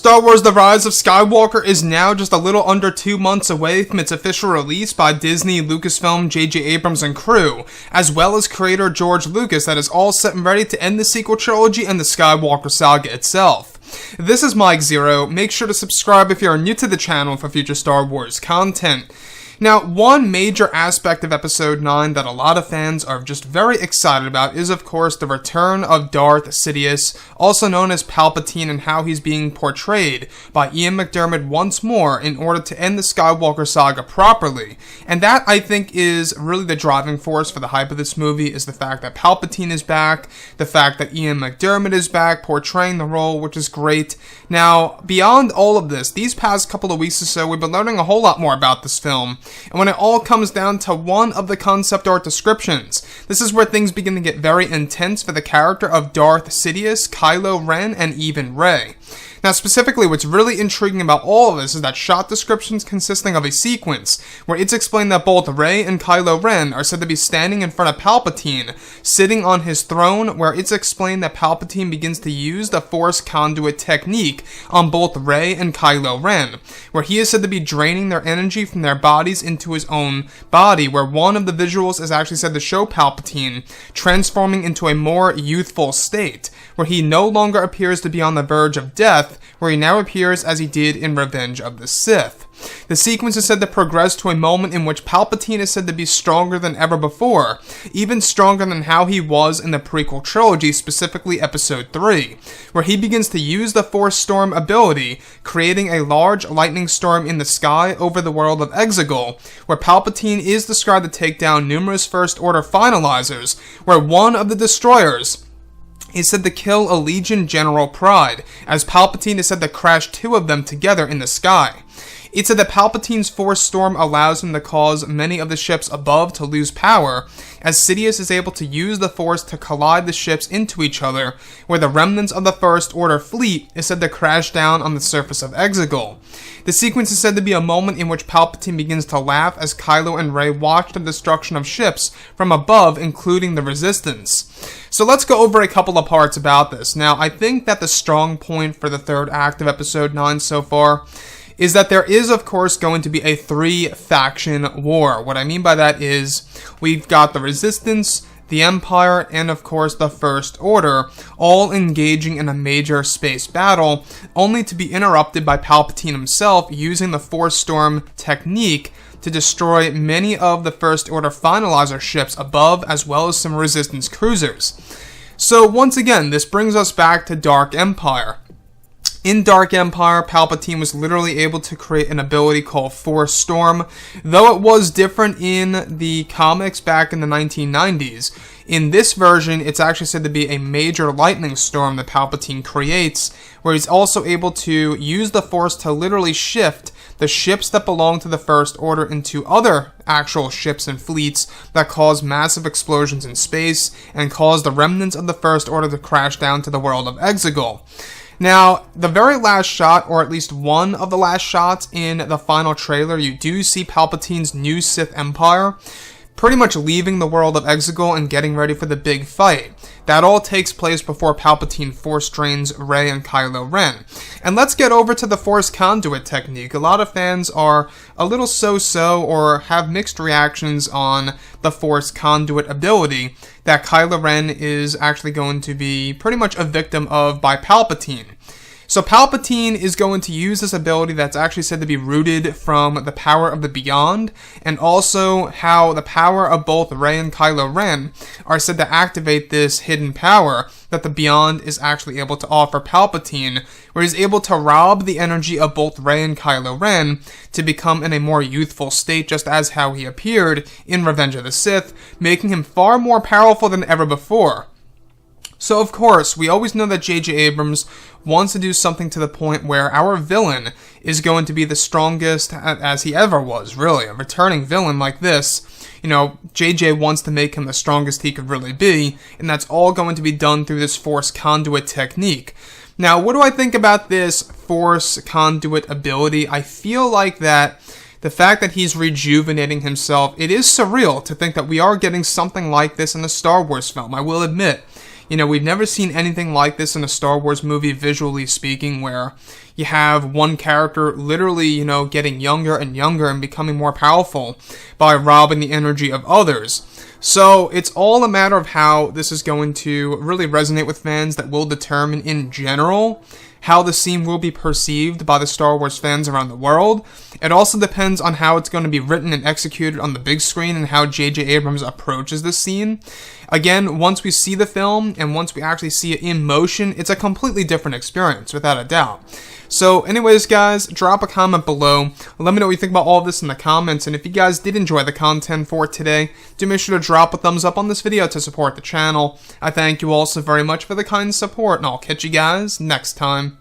Star Wars The Rise of Skywalker is now just a little under 2 months away from its official release by Disney, Lucasfilm, J.J. Abrams, and crew, as well as creator George Lucas, that is all set and ready to end the sequel trilogy and the Skywalker saga itself. This is Mike Zero. Make sure to subscribe if you are new to the channel for future Star Wars content. Now, one major aspect of Episode 9 that a lot of fans are just very excited about is, of course, the return of Darth Sidious, also known as Palpatine, and how he's being portrayed by Ian McDiarmid once more in order to end the Skywalker saga properly. And that, I think, is really the driving force for the hype of this movie, is the fact that Palpatine is back, the fact that Ian McDiarmid is back portraying the role, which is great. Now, beyond all of this, these past couple of weeks or so, we've been learning a whole lot more about this film. And when it all comes down to one of the concept art descriptions, this is where things begin to get very intense for the character of Darth Sidious, Kylo Ren, and even Rey. Now, specifically, what's really intriguing about all of this is that shot descriptions consisting of a sequence where it's explained that both Rey and Kylo Ren are said to be standing in front of Palpatine, sitting on his throne, where it's explained that Palpatine begins to use the Force conduit technique on both Rey and Kylo Ren, where he is said to be draining their energy from their bodies into his own body, where one of the visuals is actually said to show Palpatine transforming into a more youthful state, where he no longer appears to be on the verge of death, where he now appears as he did in Revenge of the Sith. The sequence is said to progress to a moment in which Palpatine is said to be stronger than ever before, even stronger than how he was in the prequel trilogy, specifically Episode 3, where he begins to use the Force Storm ability, creating a large lightning storm in the sky over the world of Exegol, where Palpatine is described to take down numerous First Order finalizers, where one of the destroyers is said to kill a Legion General Pride, as Palpatine is said to crash 2 of them together in the sky. It's said that Palpatine's Force Storm allows him to cause many of the ships above to lose power, as Sidious is able to use the Force to collide the ships into each other, where the remnants of the First Order fleet is said to crash down on the surface of Exegol. The sequence is said to be a moment in which Palpatine begins to laugh as Kylo and Rey watch the destruction of ships from above, including the Resistance. So let's go over a couple of parts about this. Now, I think that the strong point for the third act of Episode 9 so far is that there is, of course, going to be a 3-faction war. What I mean by that is we've got the Resistance, the Empire, and of course the First Order, all engaging in a major space battle, only to be interrupted by Palpatine himself using the Force Storm technique to destroy many of the First Order finalizer ships above, as well as some Resistance cruisers. So once again, this brings us back to Dark Empire. In Dark Empire, Palpatine was literally able to create an ability called Force Storm, though it was different in the comics back in the 1990s. In this version, it's actually said to be a major lightning storm that Palpatine creates, where he's also able to use the Force to literally shift the ships that belong to the First Order into other actual ships and fleets that cause massive explosions in space and cause the remnants of the First Order to crash down to the world of Exegol. Now, the very last shot, or at least one of the last shots in the final trailer, you do see Palpatine's new Sith Empire pretty much leaving the world of Exegol and getting ready for the big fight. That all takes place before Palpatine Force drains Rey and Kylo Ren. And let's get over to the Force Conduit technique. A lot of fans are a little so-so or have mixed reactions on the Force Conduit ability that Kylo Ren is actually going to be pretty much a victim of by Palpatine. So Palpatine is going to use this ability that's actually said to be rooted from the power of the Beyond, and also how the power of both Rey and Kylo Ren are said to activate this hidden power that the Beyond is actually able to offer Palpatine, where he's able to rob the energy of both Rey and Kylo Ren to become in a more youthful state, just as how he appeared in Revenge of the Sith, making him far more powerful than ever before. So, of course, we always know that J.J. Abrams wants to do something to the point where our villain is going to be the strongest as he ever was, really. A returning villain like this, you know, J.J. wants to make him the strongest he could really be, and that's all going to be done through this Force Conduit technique. Now, what do I think about this Force Conduit ability? I feel like that the fact that he's rejuvenating himself, it is surreal to think that we are getting something like this in a Star Wars film, I will admit. You know, we've never seen anything like this in a Star Wars movie, visually speaking, where you have one character literally, you know, getting younger and younger and becoming more powerful by robbing the energy of others. So it's all a matter of how this is going to really resonate with fans that will determine in general how the scene will be perceived by the Star Wars fans around the world. It also depends on how it's going to be written and executed on the big screen and how J.J. Abrams approaches this scene. Again, once we see the film and once we actually see it in motion, it's a completely different experience, without a doubt. So anyways, guys, drop a comment below. Let me know what you think about all of this in the comments. And if you guys did enjoy the content for today, do make sure to drop a thumbs up on this video to support the channel. I thank you all so very much for the kind support, and I'll catch you guys next time.